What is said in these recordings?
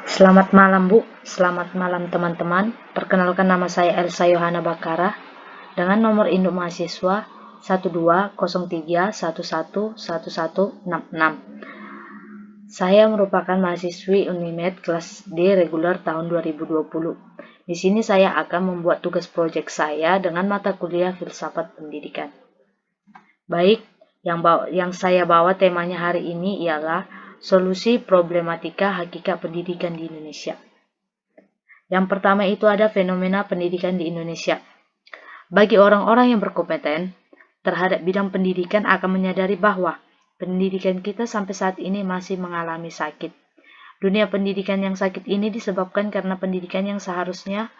Selamat malam Bu, selamat malam teman-teman. Perkenalkan nama saya Elsa Yohana Bakara dengan nomor induk mahasiswa 1203111166. Saya merupakan mahasiswi Unimed kelas D reguler tahun 2020. Di sini saya akan membuat tugas proyek saya dengan mata kuliah Filsafat Pendidikan. Baik, yang saya bawa temanya hari ini ialah solusi problematika hakikat pendidikan di Indonesia. Yang pertama itu ada fenomena pendidikan di Indonesia. Bagi orang-orang yang berkompeten terhadap bidang pendidikan akan menyadari bahwa pendidikan kita sampai saat ini masih mengalami sakit. Dunia pendidikan yang sakit ini disebabkan karena pendidikan yang seharusnya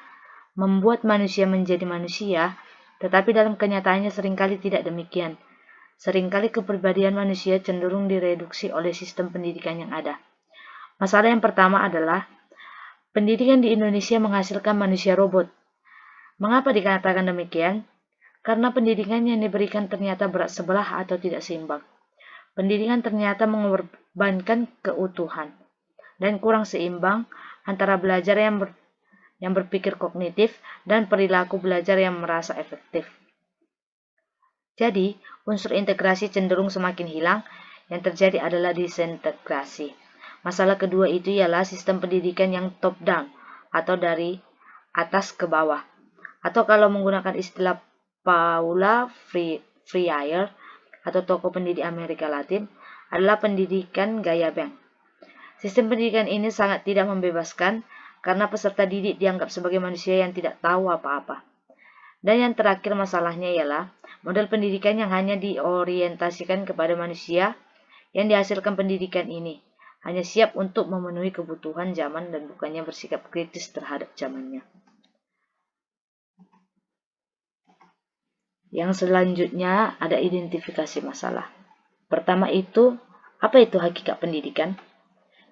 membuat manusia menjadi manusia, tetapi dalam kenyataannya seringkali tidak demikian. Seringkali kepribadian manusia cenderung direduksi oleh sistem pendidikan yang ada. Masalah yang pertama adalah pendidikan di Indonesia menghasilkan manusia robot. Mengapa dikatakan demikian? Karena pendidikan yang diberikan ternyata berat sebelah atau tidak seimbang. Pendidikan ternyata mengorbankan keutuhan dan kurang seimbang antara belajar yang berpikir kognitif dan perilaku belajar yang merasa efektif. Jadi, unsur integrasi cenderung semakin hilang, yang terjadi adalah disintegrasi. Masalah kedua itu ialah sistem pendidikan yang top down atau dari atas ke bawah. Atau kalau menggunakan istilah Paula Freire atau tokoh pendidik Amerika Latin adalah pendidikan gaya bank. Sistem pendidikan ini sangat tidak membebaskan karena peserta didik dianggap sebagai manusia yang tidak tahu apa-apa. Dan yang terakhir masalahnya ialah model pendidikan yang hanya diorientasikan kepada manusia yang dihasilkan pendidikan ini hanya siap untuk memenuhi kebutuhan zaman dan bukannya bersikap kritis terhadap zamannya. Yang selanjutnya ada identifikasi masalah. Pertama itu, apa itu hakikat pendidikan?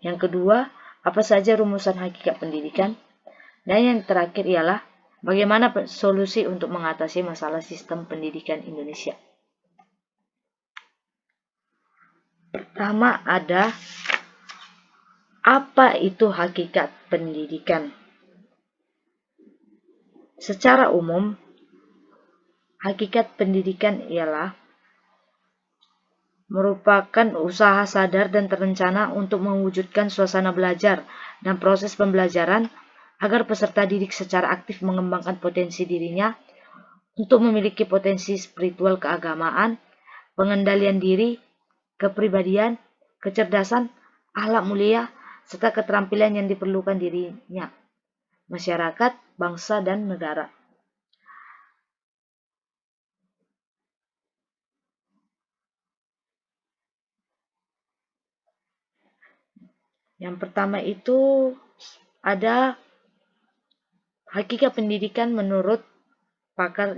Yang kedua, apa saja rumusan hakikat pendidikan? Dan yang terakhir ialah bagaimana solusi untuk mengatasi masalah sistem pendidikan Indonesia. Pertama ada apa itu hakikat pendidikan? Secara umum, hakikat pendidikan ialah merupakan usaha sadar dan terencana untuk mewujudkan suasana belajar dan proses pembelajaran agar peserta didik secara aktif mengembangkan potensi dirinya untuk memiliki potensi spiritual keagamaan, pengendalian diri, kepribadian, kecerdasan, akhlak mulia, serta keterampilan yang diperlukan dirinya, masyarakat, bangsa, dan negara. Yang pertama itu ada hakikat pendidikan menurut pakar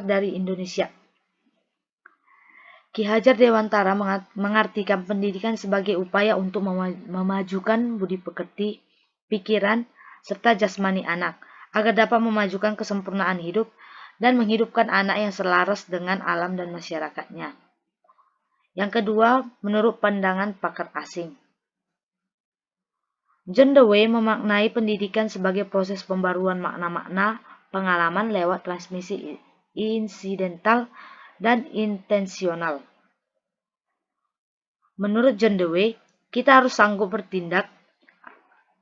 dari Indonesia. Ki Hajar Dewantara mengartikan pendidikan sebagai upaya untuk memajukan budi pekerti, pikiran, serta jasmani anak, agar dapat memajukan kesempurnaan hidup dan menghidupkan anak yang selaras dengan alam dan masyarakatnya. Yang kedua, menurut pandangan pakar asing. John Dewey memaknai pendidikan sebagai proses pembaruan makna-makna pengalaman lewat transmisi insidental dan intensional. Menurut John Dewey, kita harus sanggup bertindak,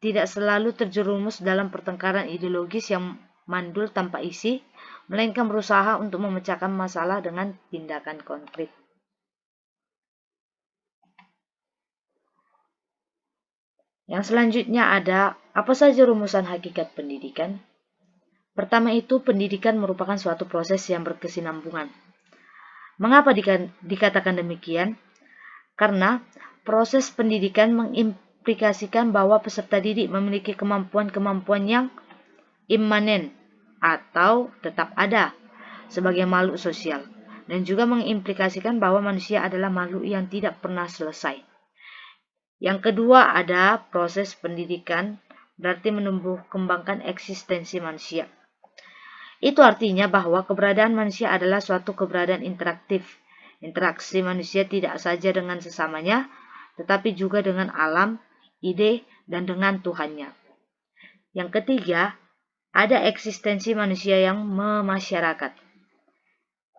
tidak selalu terjerumus dalam pertengkaran ideologis yang mandul tanpa isi, melainkan berusaha untuk memecahkan masalah dengan tindakan konkret. Yang selanjutnya ada, apa saja rumusan hakikat pendidikan? Pertama itu, pendidikan merupakan suatu proses yang berkesinambungan. Mengapa dikatakan demikian? Karena proses pendidikan mengimplikasikan bahwa peserta didik memiliki kemampuan-kemampuan yang immanen atau tetap ada sebagai makhluk sosial, dan juga mengimplikasikan bahwa manusia adalah makhluk yang tidak pernah selesai. Yang kedua ada proses pendidikan, berarti menumbuh kembangkan eksistensi manusia. Itu artinya bahwa keberadaan manusia adalah suatu keberadaan interaktif. Interaksi manusia tidak saja dengan sesamanya, tetapi juga dengan alam, ide, dan dengan Tuhannya. Yang ketiga, ada eksistensi manusia yang memasyarakat.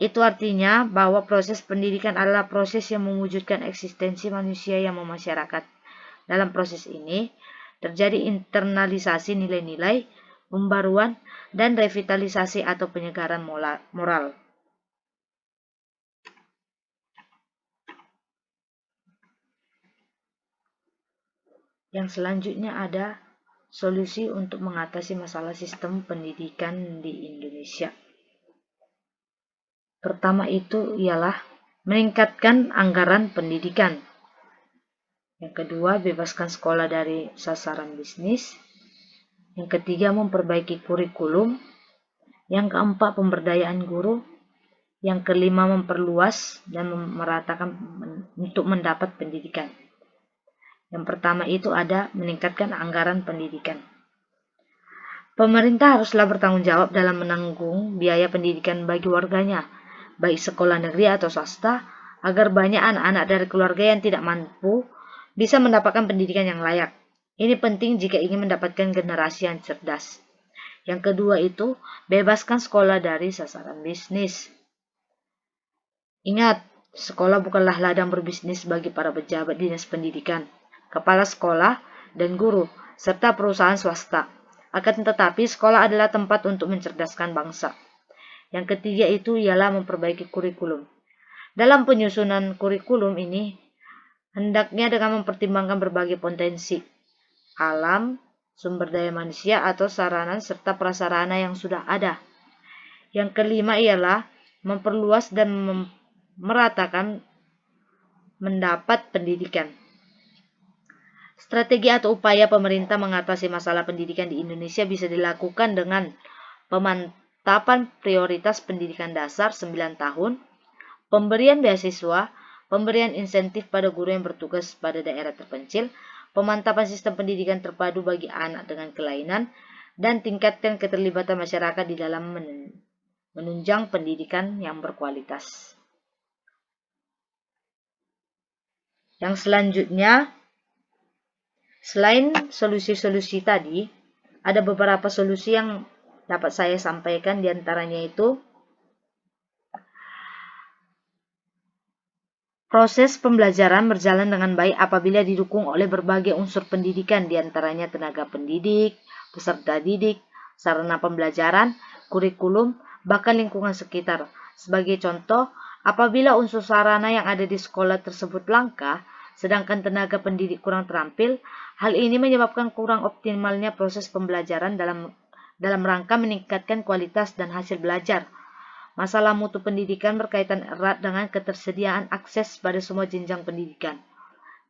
Itu artinya bahwa proses pendidikan adalah proses yang mewujudkan eksistensi manusia yang memasyarakat. Dalam proses ini, terjadi internalisasi nilai-nilai, pembaruan, dan revitalisasi atau penyegaran moral. Yang selanjutnya ada solusi untuk mengatasi masalah sistem pendidikan di Indonesia. Pertama itu ialah meningkatkan anggaran pendidikan. Yang kedua, bebaskan sekolah dari sasaran bisnis. Yang ketiga, memperbaiki kurikulum. Yang keempat, pemberdayaan guru. Yang kelima, memperluas dan meratakan untuk mendapat pendidikan. Yang pertama itu ada meningkatkan anggaran pendidikan. Pemerintah haruslah bertanggung jawab dalam menanggung biaya pendidikan bagi warganya, baik sekolah negeri atau swasta, agar banyak anak-anak dari keluarga yang tidak mampu bisa mendapatkan pendidikan yang layak. Ini penting jika ingin mendapatkan generasi yang cerdas. Yang kedua itu, bebaskan sekolah dari sasaran bisnis. Ingat, sekolah bukanlah ladang berbisnis bagi para pejabat dinas pendidikan, kepala sekolah, dan guru, serta perusahaan swasta. Akan tetapi, sekolah adalah tempat untuk mencerdaskan bangsa. Yang ketiga itu ialah memperbaiki kurikulum. Dalam penyusunan kurikulum ini, hendaknya dengan mempertimbangkan berbagai potensi alam, sumber daya manusia atau sarana serta prasarana yang sudah ada. Yang kelima ialah memperluas dan meratakan mendapat pendidikan. Strategi atau upaya pemerintah mengatasi masalah pendidikan di Indonesia bisa dilakukan dengan pemantapan prioritas pendidikan dasar 9 tahun, pemberian beasiswa, pemberian insentif pada guru yang bertugas pada daerah terpencil, pemantapan sistem pendidikan terpadu bagi anak dengan kelainan, dan tingkatkan keterlibatan masyarakat di dalam menunjang pendidikan yang berkualitas. Yang selanjutnya, selain solusi-solusi tadi, ada beberapa solusi yang dapat saya sampaikan, diantaranya itu proses pembelajaran berjalan dengan baik apabila didukung oleh berbagai unsur pendidikan, diantaranya tenaga pendidik, peserta didik, sarana pembelajaran, kurikulum, bahkan lingkungan sekitar. Sebagai contoh, apabila unsur sarana yang ada di sekolah tersebut langka, sedangkan tenaga pendidik kurang terampil, hal ini menyebabkan kurang optimalnya proses pembelajaran dalam rangka meningkatkan kualitas dan hasil belajar. Masalah mutu pendidikan berkaitan erat dengan ketersediaan akses pada semua jenjang pendidikan,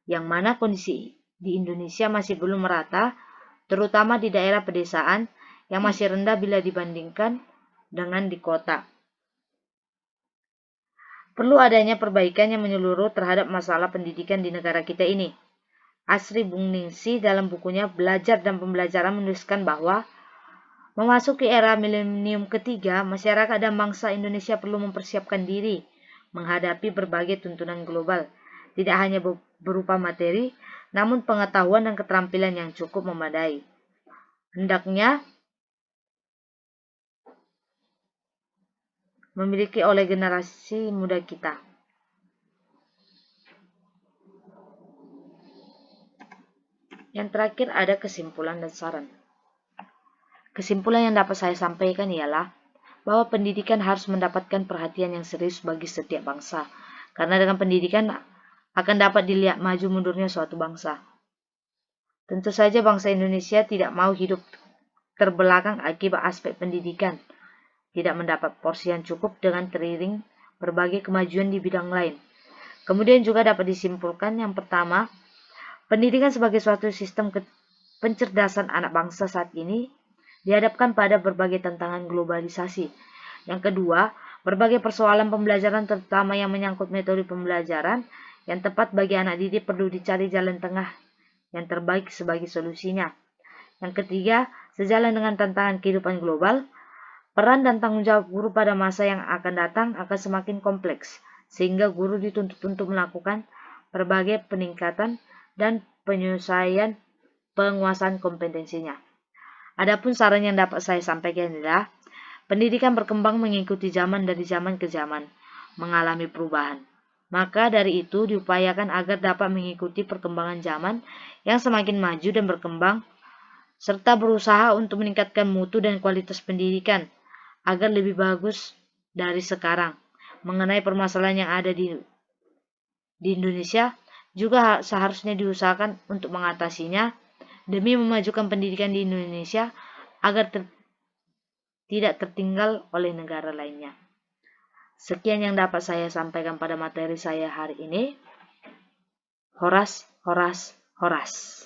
yang mana kondisi di Indonesia masih belum merata, terutama di daerah pedesaan yang masih rendah bila dibandingkan dengan di kota. Perlu adanya perbaikan yang menyeluruh terhadap masalah pendidikan di negara kita ini. Asri Bungningsi dalam bukunya Belajar dan Pembelajaran menuliskan bahwa memasuki era milenium ketiga, masyarakat dan bangsa Indonesia perlu mempersiapkan diri menghadapi berbagai tuntunan global, tidak hanya berupa materi, namun pengetahuan dan keterampilan yang cukup memadai. Hendaknya memiliki oleh generasi muda kita. Yang terakhir ada kesimpulan dan saran. Kesimpulan yang dapat saya sampaikan ialah bahwa pendidikan harus mendapatkan perhatian yang serius bagi setiap bangsa, karena dengan pendidikan akan dapat dilihat maju mundurnya suatu bangsa. Tentu saja bangsa Indonesia tidak mau hidup terbelakang akibat aspek pendidikan, tidak mendapat porsi yang cukup dengan teriring berbagai kemajuan di bidang lain. Kemudian juga dapat disimpulkan yang pertama, pendidikan sebagai suatu sistem pencerdasan anak bangsa saat ini dihadapkan pada berbagai tantangan globalisasi. Yang kedua, berbagai persoalan pembelajaran terutama yang menyangkut metode pembelajaran yang tepat bagi anak didik perlu dicari jalan tengah yang terbaik sebagai solusinya. Yang ketiga, sejalan dengan tantangan kehidupan global, peran dan tanggung jawab guru pada masa yang akan datang akan semakin kompleks, sehingga guru dituntut untuk melakukan berbagai peningkatan dan penyesuaian penguasaan kompetensinya. Adapun saran yang dapat saya sampaikan adalah pendidikan berkembang mengikuti zaman dari zaman ke zaman, mengalami perubahan. Maka dari itu diupayakan agar dapat mengikuti perkembangan zaman yang semakin maju dan berkembang, serta berusaha untuk meningkatkan mutu dan kualitas pendidikan agar lebih bagus dari sekarang. Mengenai permasalahan yang ada di Indonesia, juga seharusnya diusahakan untuk mengatasinya demi memajukan pendidikan di Indonesia agar tidak tertinggal oleh negara lainnya. Sekian yang dapat saya sampaikan pada materi saya hari ini. Horas, horas, horas.